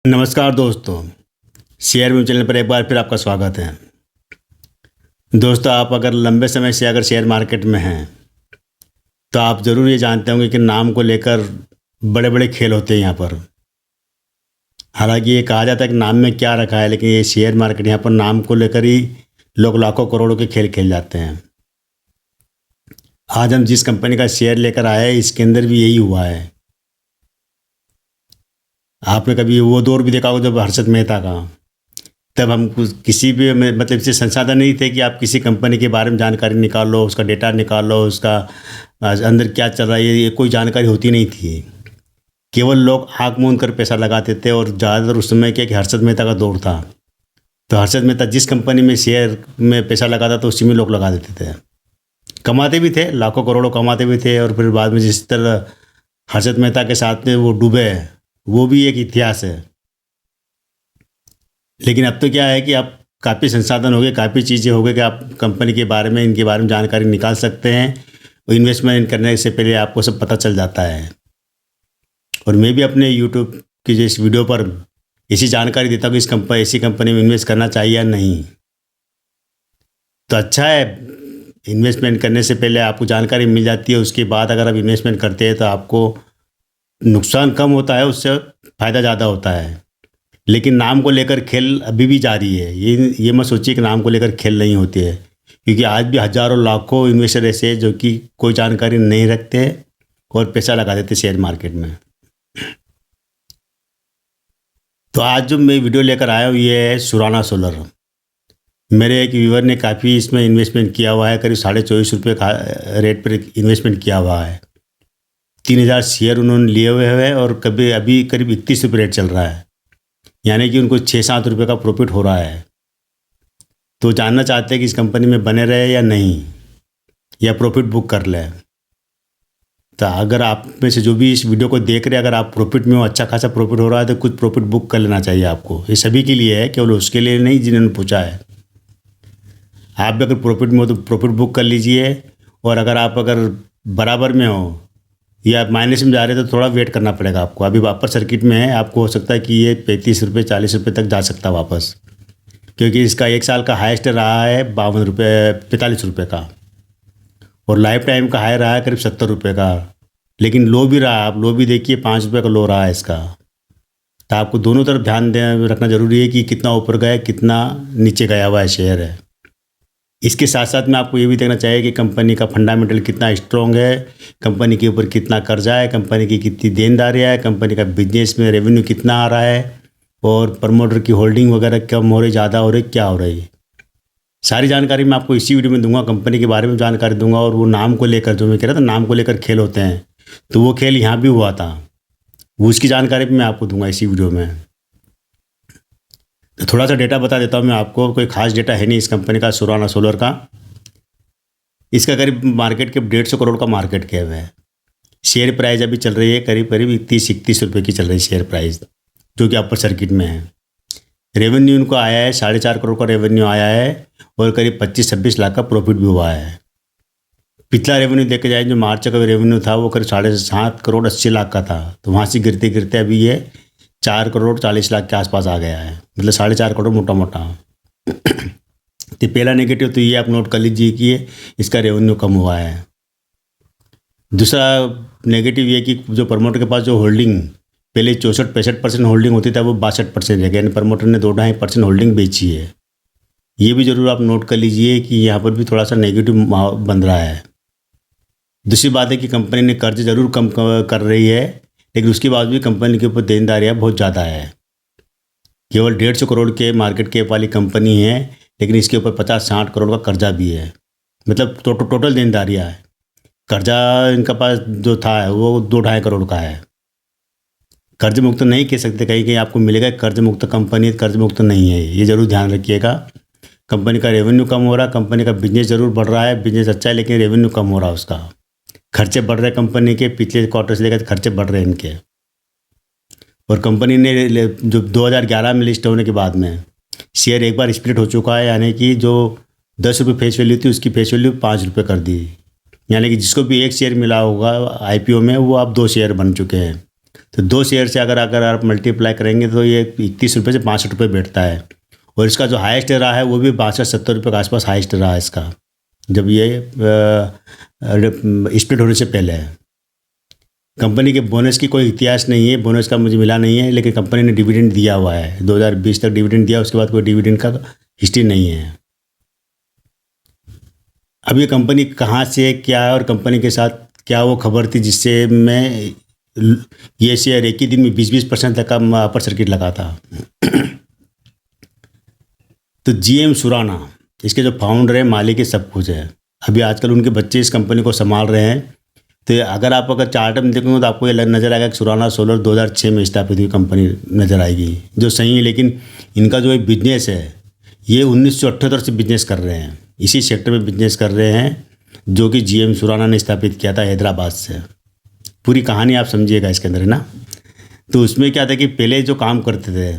नमस्कार दोस्तों, share mutual channel पर एक बार फिर आपका स्वागत है। दोस्तों, आप अगर लंबे समय से अगर शेयर मार्केट में हैं तो आप ज़रूर ये जानते होंगे कि नाम को लेकर बड़े बड़े खेल होते हैं यहाँ पर। हालांकि ये कहा जाता है कि नाम में क्या रखा है, लेकिन ये शेयर मार्केट यहाँ पर नाम को लेकर ही लोग लाखों करोड़ों के खेल खेल जाते हैं। आज हम जिस कंपनी का शेयर लेकर आए हैं, इसके अंदर भी यही हुआ है। आपने कभी वो दौर भी देखा होगा जब हर्षद मेहता का, तब हम किसी भी मतलब इससे संसाधन नहीं थे कि आप किसी कंपनी के बारे में जानकारी निकाल लो, उसका डेटा निकाल लो, उसका अंदर क्या चल रहा है, ये कोई जानकारी होती नहीं थी। केवल लोग आँख मूंद कर पैसा लगाते थे। और ज़्यादातर उस समय क्या कि हर्षद मेहता का दौर था, तो हर्षद मेहता जिस कंपनी में शेयर में पैसा लगाता था उसी में लोग लगा देते थे। कमाते भी थे, लाखों करोड़ों कमाते भी थे। और फिर बाद में जिस तरह हर्षद मेहता के साथ में वो डूबे, वो भी एक इतिहास है। लेकिन अब तो क्या है कि आप काफ़ी संसाधन हो गए, काफ़ी चीज़ें हो गई कि आप कंपनी के बारे में, इनके बारे में जानकारी निकाल सकते हैं। और इन्वेस्टमेंट करने से पहले आपको सब पता चल जाता है। और मैं भी अपने यूट्यूब की जो इस वीडियो पर इसी जानकारी देता हूँ कि ऐसी कंपनी में इन्वेस्ट करना चाहिए या नहीं। तो अच्छा है, इन्वेस्टमेंट करने से पहले आपको जानकारी मिल जाती है। उसके बाद अगर आप इन्वेस्टमेंट करते हैं तो आपको नुकसान कम होता है, उससे फ़ायदा ज़्यादा होता है। लेकिन नाम को लेकर खेल अभी भी जारी है। ये मत सोचिए कि नाम को लेकर खेल नहीं होती है, क्योंकि आज भी हज़ारों लाखों इन्वेस्टर ऐसे हैं जो कि कोई जानकारी नहीं रखते और पैसा लगा देते शेयर मार्केट में। तो आज जो मैं वीडियो लेकर आया हूँ ये है सुराना सोलर। मेरे एक व्यूवर ने काफ़ी इसमें इन्वेस्टमेंट किया हुआ है, करीब 24.5 का रेट पर इन्वेस्टमेंट किया हुआ है। 3000 शेयर उन्होंने लिए हुए हैं और अभी करीब 31 रुपये रेट चल रहा है, यानी कि उनको 6-7 रुपये का प्रॉफिट हो रहा है। तो जानना चाहते हैं कि इस कंपनी में बने रहे या नहीं, या प्रॉफिट बुक कर ले। तो अगर आप में से जो भी इस वीडियो को देख रहे हैं, अगर आप प्रॉफिट में हो, अच्छा खासा प्रॉफिट हो रहा है, तो कुछ प्रॉफिट बुक कर लेना चाहिए आपको। ये सभी के लिए है, केवल उसके लिए नहीं जिन्होंने पूछा है। आप भी अगर प्रॉफिट में हो तो प्रॉफिट बुक कर लीजिए। और अगर बराबर में हो या माइनस में जा रहे हैं तो थोड़ा वेट करना पड़ेगा आपको। अभी वापस सर्किट में है, आपको हो सकता है कि ये 35 रुपये 40 रुपये तक जा सकता है वापस, क्योंकि इसका 1 साल का हाईएस्ट रहा है 52 रुपये 45 रुपये का, और लाइफ टाइम का हाई रहा है करीब 70 रुपये का। लेकिन लो भी रहा, आप लो भी देखिए 5 रुपये का लो रहा है इसका। तो आपको दोनों तरफ ध्यान रखना ज़रूरी है कि कितना ऊपर गया, कितना नीचे गया हुआ है शेयर है। इसके साथ साथ में आपको ये भी देखना चाहिए कि कंपनी का फंडामेंटल कितना स्ट्रॉन्ग है, कंपनी के ऊपर कितना कर्जा है, कंपनी की कितनी देनदारियाँ है, कंपनी का बिजनेस में रेवेन्यू कितना आ रहा है, और प्रमोटर की होल्डिंग वगैरह कम हो रही, ज़्यादा हो रही, क्या हो रही है। सारी जानकारी मैं आपको इसी वीडियो में दूंगा, कंपनी के बारे में जानकारी दूंगा। और वो नाम को लेकर, जो मैं कह रहा था नाम को लेकर खेल होते हैं, तो वो खेल यहाँ भी हुआ था, वो उसकी जानकारी भी मैं आपको दूंगा इसी वीडियो में। तो थोड़ा सा डेटा बता देता हूँ मैं आपको, कोई खास डेटा है नहीं इस कंपनी का, सुराना सोलर का। इसका करीब मार्केट कैप 150 करोड़ का मार्केट कैप है। शेयर प्राइस अभी चल रही है करीब 31 रुपये की चल रही है शेयर प्राइस, जो कि अपर सर्किट में है। रेवेन्यू उनको आया है 4.5 करोड़ का रेवेन्यू आया है, और करीब 25-26 लाख का प्रॉफिट भी हुआ है। पिछला रेवेन्यू देखा जाए, जो मार्च का रेवेन्यू था वो करीब 7.5 करोड़ 80 लाख का था। तो वहाँ से गिरते गिरते अभी ये 4 करोड़ 40 लाख के आसपास आ गया है, मतलब 4.5 करोड़ मोटा मोटा। तो पहला नेगेटिव तो ये आप नोट कर लीजिए कि इसका रेवेन्यू कम हुआ है। दूसरा नेगेटिव ये कि जो प्रमोटर के पास जो होल्डिंग पहले 64-65% होल्डिंग होती था, वो 62% है, यानी प्रमोटर ने 2-2.5% होल्डिंग बेची है। ये भी ज़रूर आप नोट कर लीजिए कि यहाँ पर भी थोड़ा सा नेगेटिव बन रहा है। दूसरी बात है कि कंपनी ने कर्ज ज़रूर कम कर रही है, लेकिन उसके बाद भी कंपनी के ऊपर देनदारियाँ बहुत ज़्यादा है। केवल 150 करोड़ के मार्केट कैप वाली कंपनी है, लेकिन इसके ऊपर 50-60 करोड़ का कर्जा भी है, मतलब टोटल देनदारियाँ है। कर्जा इनका पास जो था वो 2-2.5 करोड़ का है। कर्ज मुक्त नहीं कह सकते, कहीं कहीं आपको मिलेगा कर्ज मुक्त कंपनी, कर्ज मुक्त नहीं है, ये ज़रूर ध्यान रखिएगा। कंपनी का रेवेन्यू कम हो रहा है, कंपनी का बिजनेस ज़रूर बढ़ रहा है, बिजनेस अच्छा है, लेकिन रेवेन्यू कम हो रहा है उसका। खर्चे बढ़ रहे कंपनी के, पिछले क्वार्टर से लेकर खर्चे बढ़ रहे हैं इनके। और कंपनी ने जो 2011 में लिस्ट होने के बाद में शेयर एक बार स्प्लिट हो चुका है, यानी कि जो 10 रुपये फेस वैल्यू थी उसकी फेस वैल्यू 5 रुपये कर दी। यानी कि जिसको भी एक शेयर मिला होगा IPO में, वो अब 2 शेयर बन चुके हैं। तो 2 शेयर से अगर अगर आप मल्टीप्लाई करेंगे तो ये 31 रुपये से 62 रुपये बैठता है। और इसका जो हाईएस्ट रहा है वो भी 62-70 रुपये के आसपास हाईएस्ट रहा है इसका, जब ये स्प्लिट होने से पहले है। कंपनी के बोनस की कोई इतिहास नहीं है, बोनस का मुझे मिला नहीं है, लेकिन कंपनी ने डिविडेंड दिया हुआ है। 2020 तक डिविडेंड दिया, उसके बाद कोई डिविडेंड का हिस्ट्री नहीं है। अब ये कंपनी कहाँ से क्या है और कंपनी के साथ क्या वो खबर थी जिससे मैं ये शेयर एक ही दिन में 20% तक का अपर सर्किट लगा था। तो जीएम सुराना, इसके जो फाउंडर है, मालिक है, सब कुछ है। अभी आजकल उनके बच्चे इस कंपनी को संभाल रहे हैं। तो अगर चार्ट में देखोगे तो आपको ये नज़र आएगा कि सुराना सोलर 2006 में स्थापित हुई कंपनी नज़र आएगी, जो सही है। लेकिन इनका जो बिजनेस है ये 1978 से बिजनेस कर रहे हैं, इसी सेक्टर में बिजनेस कर रहे हैं, जो कि जीएम सुराना ने स्थापित किया था हैदराबाद से। पूरी कहानी आप समझिएगा इसके अंदर, है ना। तो उसमें क्या था कि पहले जो काम करते थे,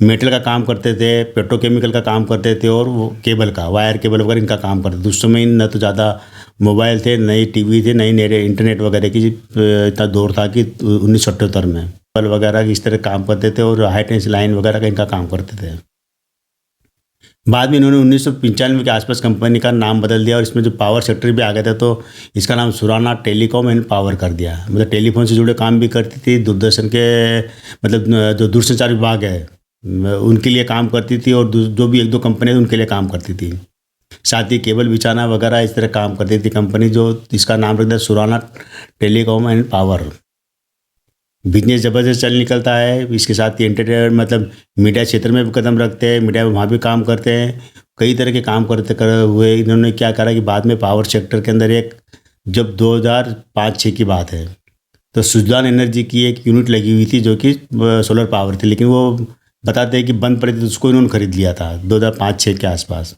मेटल का काम करते थे, पेट्रोकेमिकल का काम करते थे, और वो केबल का, वायर केबल वगैरह इनका काम करते थे। उस समय न तो ज़्यादा मोबाइल थे, नई टीवी थे, नई नए इंटरनेट वगैरह की इतना दौर था कि 1978 में केबल वगैरह इस तरह काम करते थे, और हाई टेंशन लाइन वगैरह का इनका काम करते थे। बाद में इन्होंने 1995 के आसपास कंपनी का नाम बदल दिया, और इसमें जो पावर सेक्टर भी आ गया था तो इसका नाम सुराना टेलीकॉम एंड पावर कर दिया। मतलब टेलीफोन से जुड़े काम भी करती थी, दूरदर्शन के मतलब जो दूरसंचार विभाग है उनके लिए काम करती थी, और जो भी 1-2 कंपनी उनके लिए काम करती थी। साथ ही केबल बिछाना वगैरह इस तरह काम करती थी कंपनी, जो इसका नाम रख दिया Surana telecom and power. Business ज़बरदस्त चल निकलता है। इसके साथ ही एंटरटेनमेंट मतलब मीडिया क्षेत्र में भी कदम रखते हैं, मीडिया में वहाँ भी काम करते हैं। कई तरह के काम करते हुए इन्होंने क्या करा कि बाद में पावर सेक्टर के अंदर एक, जब 2005-6 की बात है, तो सुजलान एनर्जी की एक यूनिट लगी हुई थी जो कि सोलर पावर थी, लेकिन वो बताते हैं कि बंद पड़ी थी, तो उसको इन्होंने खरीद लिया था 2005-6 के आसपास।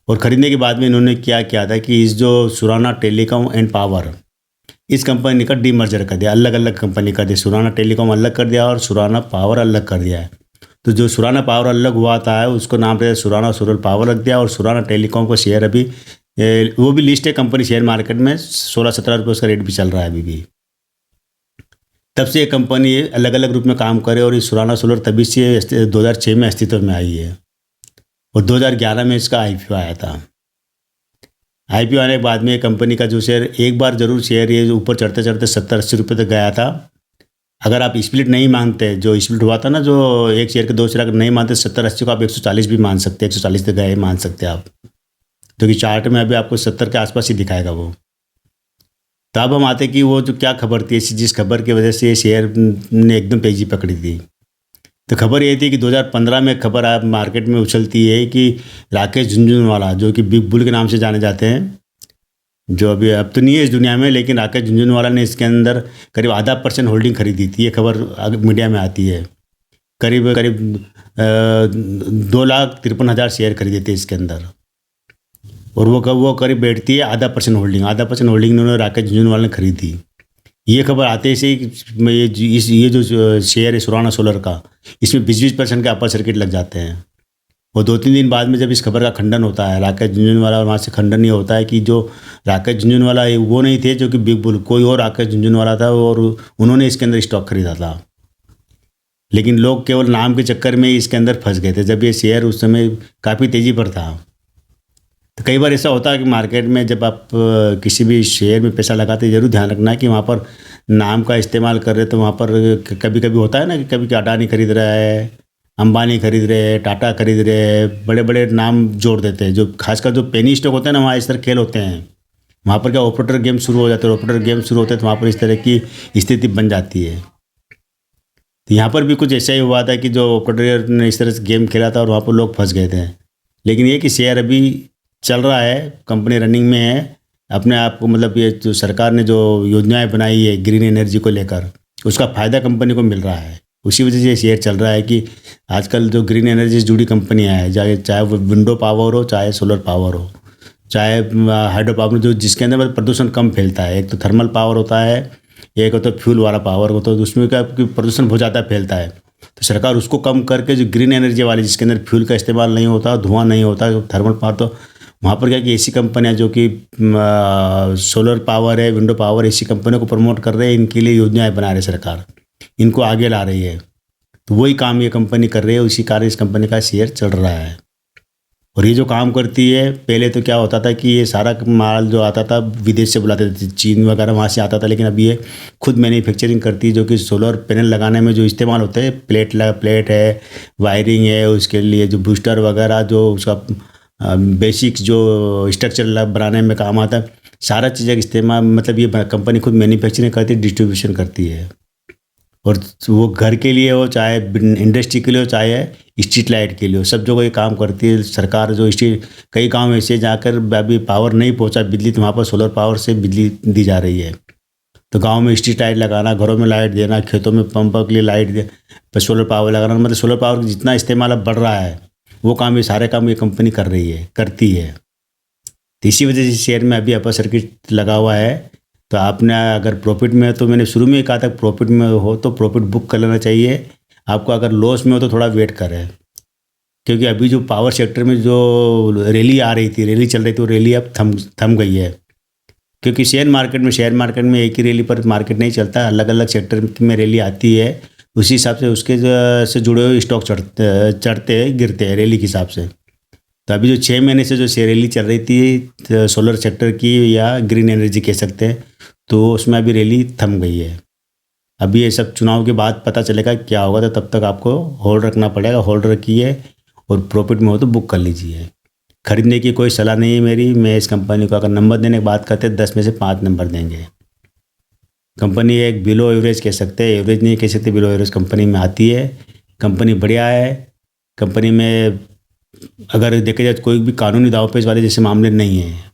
और ख़रीदने के बाद में इन्होंने क्या किया था कि इस जो सुराना टेलीकॉम एंड पावर, इस कंपनी का डीमर्जर कर दिया, अलग अलग कंपनी कर दिया। सुराना टेलीकॉम अलग कर दिया और सुराना पावर अलग कर दिया है। तो जो सुराना पावर अलग हुआ था उसको नाम रहे सुराना सोलर पावर रख दिया, और सुराना टेलीकॉम का शेयर अभी वो भी लिस्ट है कंपनी शेयर मार्केट में, 16-17 रुपये उसका रेट भी चल रहा है अभी भी। तब से ये कंपनी अलग अलग रूप में काम करे, और ये सुराना सोलर तभी से 2006 में अस्तित्व में आई है, और 2011 में इसका IPO आया था। IPO आने के बाद में कंपनी का जो शेयर एक बार जरूर शेयर ये ऊपर चढ़ते चढ़ते 70-80 रुपये तक गया था। अगर आप स्प्लिट नहीं मानते, जो स्प्लिट हुआ था ना, जो एक शेयर के 2 शेयर अगर नहीं मानते 70-80 को, आप 140 भी मान सकते हैं, 140 तक गए मान सकते हैं आप, क्योंकि चार्ट में अभी आपको 70 के आसपास ही दिखाएगा वो। तो अब हम आते कि वो जो क्या खबर थी, जिस खबर की वजह से ये शेयर ने एकदम तेजी पकड़ी थी। तो खबर ये थी कि 2015 में खबर आप मार्केट में उछलती है कि राकेश झुनझुनवाला, जो कि बिग बुल के नाम से जाने जाते हैं, जो अभी अब तो नहीं है इस दुनिया में, लेकिन राकेश झुनझुनवाला ने इसके अंदर करीब 0.5% होल्डिंग खरीदी थी। ये खबर मीडिया में आती है। करीब 2,53,000 शेयर खरीदे थे इसके अंदर, और वो करीब बैठती है 0.5% होल्डिंग। 0.5% होल्डिंग उन्होंने राकेश झुनझुनवाला ने खरीदी। ये खबर आते से ये जो शेयर है सुराना सोलर का, इसमें 20% के अपर सर्किट लग जाते हैं। और 2-3 दिन बाद में जब इस खबर का खंडन होता है राकेश झुनझुनवाला, और वहाँ से खंडन ये होता है कि जो राकेश झुनझुनवाला वो नहीं थे जो कि बिग बुल, कोई और राकेश झुनझुनवाला था, और उन्होंने इसके अंदर स्टॉक खरीदा था। लेकिन लोग केवल नाम के चक्कर में इसके अंदर फंस गए थे, जब ये शेयर उस समय काफ़ी तेज़ी पर था। तो कई बार ऐसा होता है कि मार्केट में जब आप किसी भी शेयर में पैसा लगाते हैं, ज़रूर ध्यान रखना है कि वहाँ पर नाम का इस्तेमाल कर रहे, तो वहाँ पर कभी कभी होता है ना कि कभी अडानी खरीद रहा है, अंबानी खरीद रहे हैं, टाटा खरीद रहे हैं, बड़े बड़े नाम जोड़ देते हैं। जो खासकर जो पेनी स्टॉक होते हैं ना, वहाँ इस तरह खेल होते हैं। वहाँ पर क्या ऑपरेटर गेम शुरू हो जाते हैं, ऑपरेटर गेम शुरू होते हैं, तो वहाँ पर इस तरह की स्थिति बन जाती है। तो यहाँ पर भी कुछ ऐसा ही हुआ था कि जो ऑपरेटर ने इस तरह से गेम खेला था और वहाँ पर लोग फंस गए थे। लेकिन ये कि शेयर अभी चल रहा है, कंपनी रनिंग में है अपने आप को, मतलब ये जो सरकार ने जो योजनाएं बनाई है ग्रीन एनर्जी को लेकर, उसका फ़ायदा कंपनी को मिल रहा है। उसी वजह से ये शेयर चल रहा है कि आजकल जो ग्रीन एनर्जी से जुड़ी कंपनियां हैं, चाहे वो विंडो पावर हो, चाहे सोलर पावर हो, चाहे हाइड्रो पावर, जो जिसके अंदर प्रदूषण कम फैलता है। एक तो थर्मल पावर होता है, एक होता है फ्यूल वाला पावर होता है, तो उसमें क्या प्रदूषण बहुत ज़्यादा फैलता है। तो सरकार उसको कम करके जो ग्रीन एनर्जी वाली, जिसके अंदर फ्यूल का इस्तेमाल नहीं होता, धुआं नहीं होता, थर्मल पावर, तो वहाँ पर क्या कि ऐसी कंपनियाँ जो कि सोलर पावर है, विंडो पावर, ऐसी कंपनियों को प्रमोट कर रहे हैं, इनके लिए योजनाएं बना रही है सरकार, इनको आगे ला रही है। तो वही काम ये कंपनी कर रही है, उसी कारण इस कंपनी का शेयर चढ़ रहा है। और ये जो काम करती है, पहले तो क्या होता था कि ये सारा माल जो आता था विदेश से बुलाते थे, चीन वगैरह वहाँ से आता था, लेकिन अब ये खुद मैन्युफैक्चरिंग करती है, जो कि सोलर पैनल लगाने में जो इस्तेमाल होते हैं, प्लेट है, वायरिंग है, उसके लिए जो बूस्टर वगैरह, जो उसका बेसिक्स जो स्ट्रक्चर बनाने में काम आता है, सारा चीज़ें का इस्तेमाल, मतलब ये कंपनी खुद मैन्युफैक्चरिंग करती है, डिस्ट्रीब्यूशन करती है। और वो घर के लिए हो, चाहे इंडस्ट्री के लिए हो, चाहे स्ट्रीट लाइट के लिए हो, सब जगह ये काम करती है सरकार। जो स्ट्रीट, कई गांव ऐसे जाकर अभी पावर नहीं पहुंचा बिजली, तो वहाँ पर सोलर पावर से बिजली दी जा रही है। तो गांव में स्ट्रीट लाइट लगाना, घरों में लाइट देना, खेतों में पंप के लिए लाइट दे, पर सोलर पावर लगाना, मतलब सोलर पावर का जितना इस्तेमाल अब बढ़ रहा है, वो काम, ये सारे काम ये कंपनी कर रही है, करती है। तो इसी वजह से शेयर में अभी अपर सर्किट लगा हुआ है। तो आपने अगर प्रॉफिट में है, तो मैंने शुरू में ही कहा था प्रॉफिट में हो तो प्रॉफिट बुक कर लेना चाहिए आपको। अगर लॉस में हो तो थोड़ा वेट करें, क्योंकि अभी जो पावर सेक्टर में जो रैली आ रही थी, रैली चल रही थी, वो रैली अब थम गई है। क्योंकि शेयर मार्केट में एक ही रैली पर मार्केट नहीं चलता, अलग अलग सेक्टर में रैली आती है, उसी हिसाब से उसके से जुड़े हुए स्टॉक चढ़ते गिरते हैं रैली के हिसाब से। तो अभी जो 6 महीने से जो रैली चल रही थी सोलर सेक्टर की, या ग्रीन एनर्जी कह सकते हैं, तो उसमें अभी रैली थम गई है। अभी ये सब चुनाव के बाद पता चलेगा क्या होगा, तो तब तक आपको होल्ड रखना पड़ेगा। होल्ड रखिए और प्रॉफिट में हो तो बुक कर लीजिए। खरीदने की कोई सलाह नहीं है मेरी। मैं इस कंपनी को अगर नंबर देने की बात करते हैं, 10 में से 5 नंबर देंगे। कंपनी एक बिलो एवरेज कह सकते हैं, एवरेज नहीं कह सकते, बिलो एवरेज कंपनी में आती है। कंपनी बढ़िया है। कंपनी में अगर देखा जाए तो कोई भी कानूनी दावपेच वाले जैसे मामले नहीं हैं।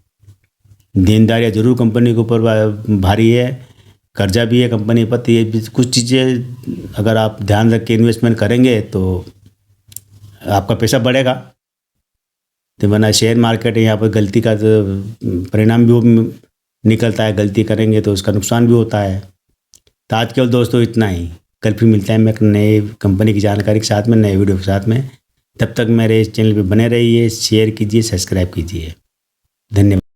देनदारियाँ जरूर कंपनी के ऊपर भारी है, कर्जा भी है कंपनी पर। तो ये कुछ चीज़ें अगर आप ध्यान रख के इन्वेस्टमेंट करेंगे तो आपका पैसा बढ़ेगा। तो वरना शेयर मार्केट है, यहाँ पर गलती का तो परिणाम भी निकलता है, गलती करेंगे तो उसका नुकसान भी होता है। तो आज केवल दोस्तों इतना ही। कल फिर मिलते हैं मैं एक नए कंपनी की जानकारी के साथ में, नए वीडियो के साथ में। तब तक मेरे इस चैनल पे बने रहिए, शेयर कीजिए, सब्सक्राइब कीजिए। धन्यवाद।